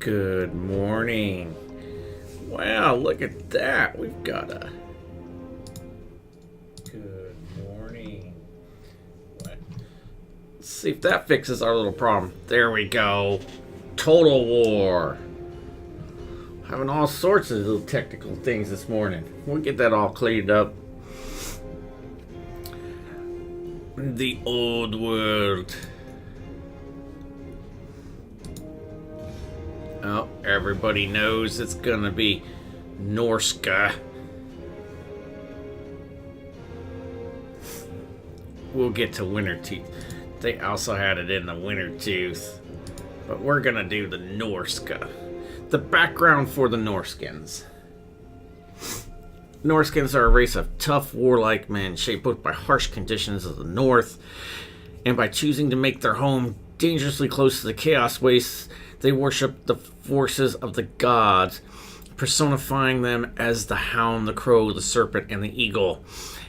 Good morning. Wow, look at that. We've got a... Good morning. What? Let's see if that fixes our little problem. There we go. Total war. Having all sorts of little technical things this morning. We'll get that all cleaned up. The old world. Oh, everybody knows it's gonna be Norsca. We'll get to Winter Tooth. They also had it in the Winter Tooth. But we're gonna do the Norsca. The background for the Norskins. Norskins are a race of tough, warlike men shaped both by harsh conditions of the north and by choosing to make their home dangerously close to the chaos wastes. They worship the forces of the gods, personifying them as the hound, the crow, the serpent, and the eagle,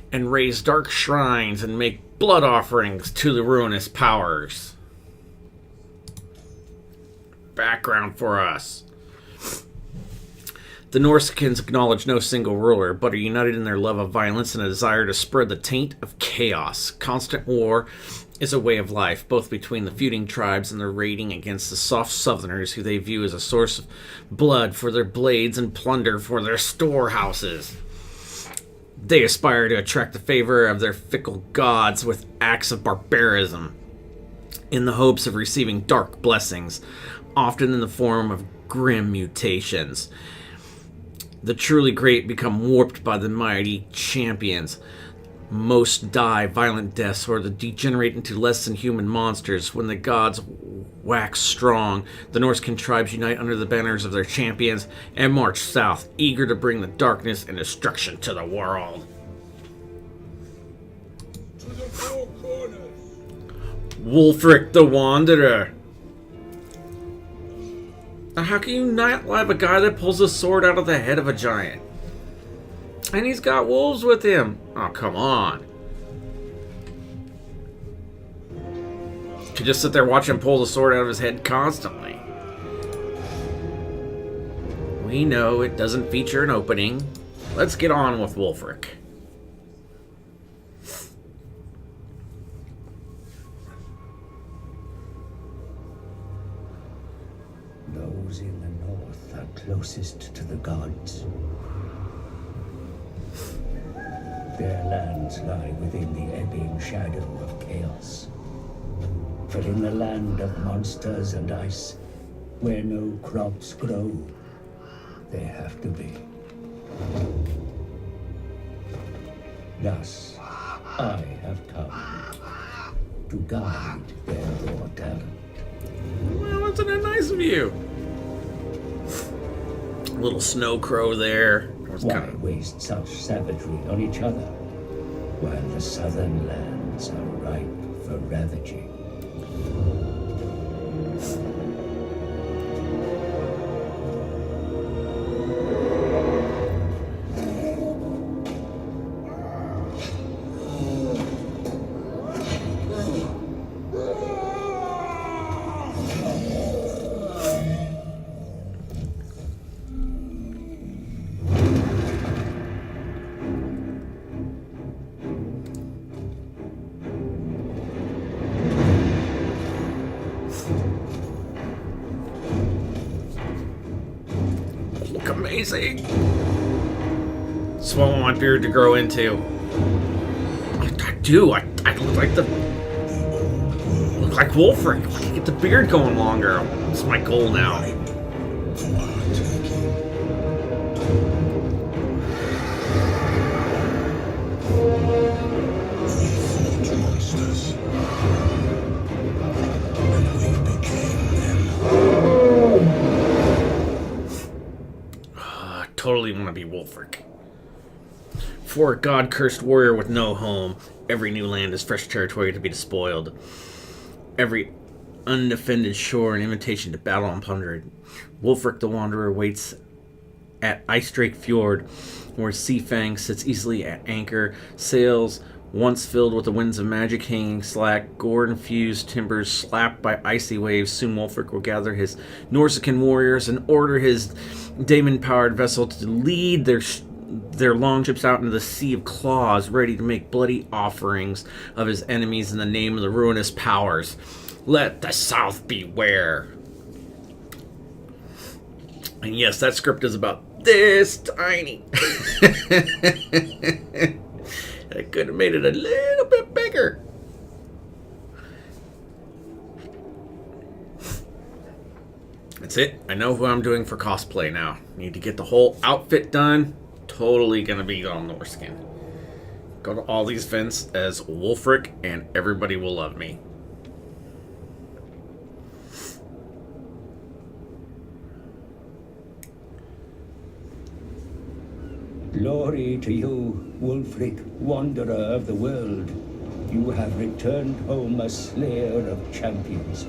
and raise dark shrines and make blood offerings to the ruinous powers. Background for us. The Norskins acknowledge no single ruler, but are united in their love of violence and a desire to spread the taint of chaos. Constant war is a way of life, both between the feuding tribes and their raiding against the soft southerners who they view as a source of blood for their blades and plunder for their storehouses. They aspire to attract the favor of their fickle gods with acts of barbarism in the hopes of receiving dark blessings, often in the form of grim mutations. The truly great become warped by the mighty champions. Most die violent deaths or degenerate into less than human monsters. When the gods wax strong, the Norscan tribes unite under the banners of their champions and march south, eager to bring the darkness and destruction to the world. To the four corners. Wulfric the Wanderer. Now, how can you not have a guy that pulls a sword out of the head of a giant? And he's got wolves with him. Oh, come on. You could just sit there watching him pull the sword out of his head constantly. We know it doesn't feature an opening. Let's get on with Wulfric. Those in the north are closest to the gods. Their lands lie within the ebbing shadow of chaos. But in the land of monsters and ice, where no crops grow, they have to be. Thus, I have come to guide their raw talent. Well, isn't it nice of you? Little snow crow there. Why waste such savagery on each other, while the southern lands are ripe for ravaging? Look amazing. That's what I want my beard to grow into. I do. I look like look like Wulfric. I can get the beard going longer. That's my goal now. Totally want to be Wulfric. For a god-cursed warrior with no home, every new land is fresh territory to be despoiled. Every undefended shore an invitation to battle and plunder. Wulfric the Wanderer waits at Ice Drake Fjord, where Sea Fang sits easily at anchor, sails Once filled with the winds of magic hanging slack, gore-infused timbers slapped by icy waves, soon Wulfric will gather his Norsican warriors and order his daemon-powered vessel to lead their longships out into the sea of claws, ready to make bloody offerings of his enemies in the name of the ruinous powers. Let the South beware. And yes, that script is about this tiny. I could have made it a little bit bigger. That's it. I know who I'm doing for cosplay now. Need to get the whole outfit done. Totally gonna be on Norscan. Go to all these events as Wulfric and everybody will love me. Glory to you, Wulfric, wanderer of the world. You have returned home a slayer of champions.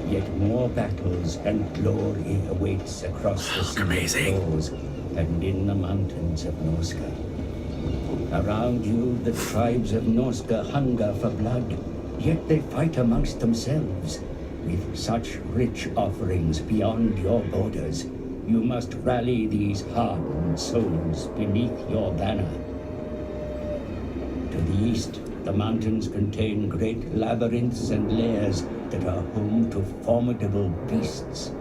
Yet more battles and glory awaits across the sea amazing. of floors and in the mountains of Norsca. Around you, the tribes of Norsca hunger for blood, yet they fight amongst themselves. With such rich offerings beyond your borders, you must rally these hardened souls beneath your banner. To the east, the mountains contain great labyrinths and lairs that are home to formidable beasts.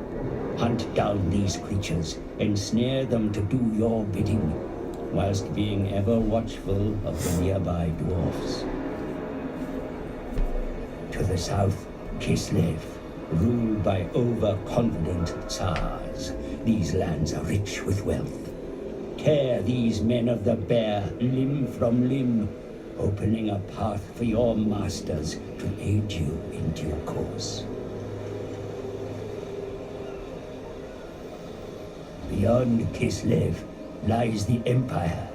Hunt down these creatures, ensnare them to do your bidding, whilst being ever watchful of the nearby dwarfs. To the south, Kislev, ruled by overconfident Tsars. These lands are rich with wealth. Tear these men of the bear limb from limb, opening a path for your masters to aid you in due course. Beyond Kislev lies the Empire.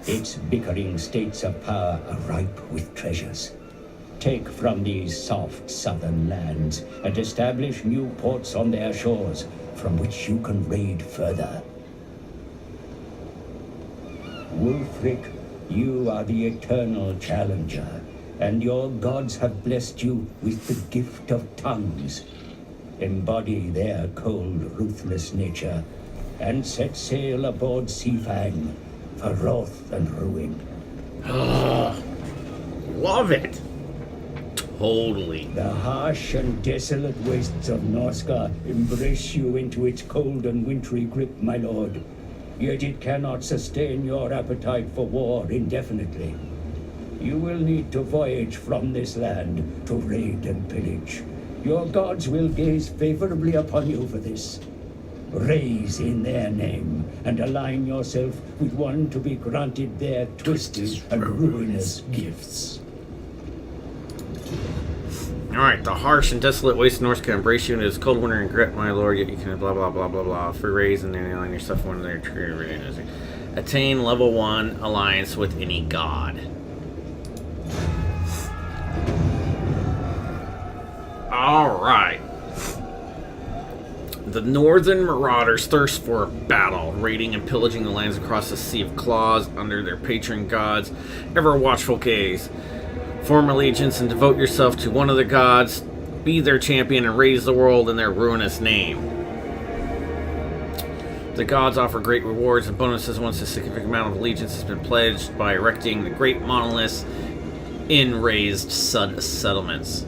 Its bickering states of power are ripe with treasures. Take from these soft southern lands and establish new ports on their shores from which you can raid further. Wulfric, you are the eternal challenger, and your gods have blessed you with the gift of tongues. Embody their cold, ruthless nature, and set sail aboard Seafang for wrath and ruin. Love it. Totally. The harsh and desolate wastes of Norsca embrace you into its cold and wintry grip, my lord. Yet it cannot sustain your appetite for war indefinitely. You will need to voyage from this land to raid and pillage. Your gods will gaze favorably upon you for this. Raise in their name and align yourself with one to be granted their twisted and ruinous gifts. Alright, the harsh and desolate waste of North can embrace you into its cold winter and regret, my lord, yet you can blah blah blah blah blah. Free raise and then align yourself when they're triggered. Attain level 1 alliance with any god. Alright. The northern marauders thirst for a battle, raiding and pillaging the lands across the Sea of Claws under their patron god's ever watchful gaze. Form allegiance and devote yourself to one of the gods, be their champion, and raise the world in their ruinous name. The gods offer great rewards and bonuses once a significant amount of allegiance has been pledged by erecting the great monoliths in raised settlements.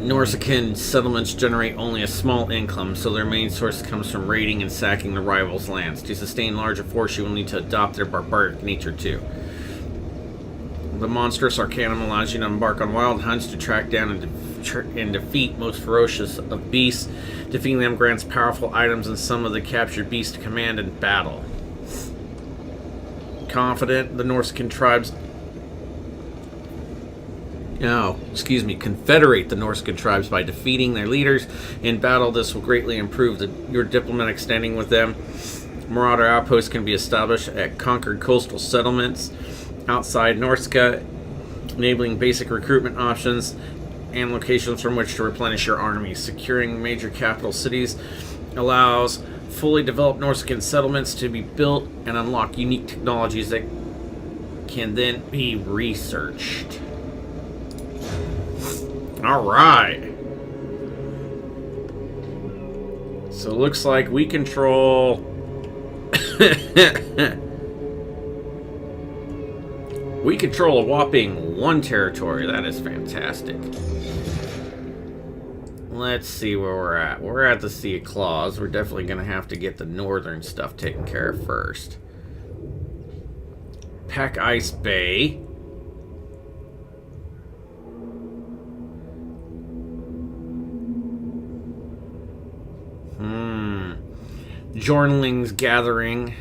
Norsican settlements generate only a small income, so their main source comes from raiding and sacking the rivals' lands. To sustain larger force, you will need to adopt their barbaric nature too. The monstrous arcanum allows you to embark on wild hunts to track down and defeat most ferocious of beasts. Defeating them grants powerful items and some of the captured beasts to command in battle. Confident, the Norscan tribes... confederate the Norscan tribes by defeating their leaders in battle. This will greatly improve your diplomatic standing with them. Marauder outposts can be established at conquered coastal settlements outside Norsca, enabling basic recruitment options and locations from which to replenish your army. Securing major capital cities allows fully developed Norscan settlements to be built and unlock unique technologies that can then be researched. Alright. So it looks like we control... we control a whopping 1 territory. That is fantastic. Let's see where we're at. We're at the Sea of Claws. We're definitely going to have to get the northern stuff taken care of first. Pack Ice Bay. Jornling's Gathering.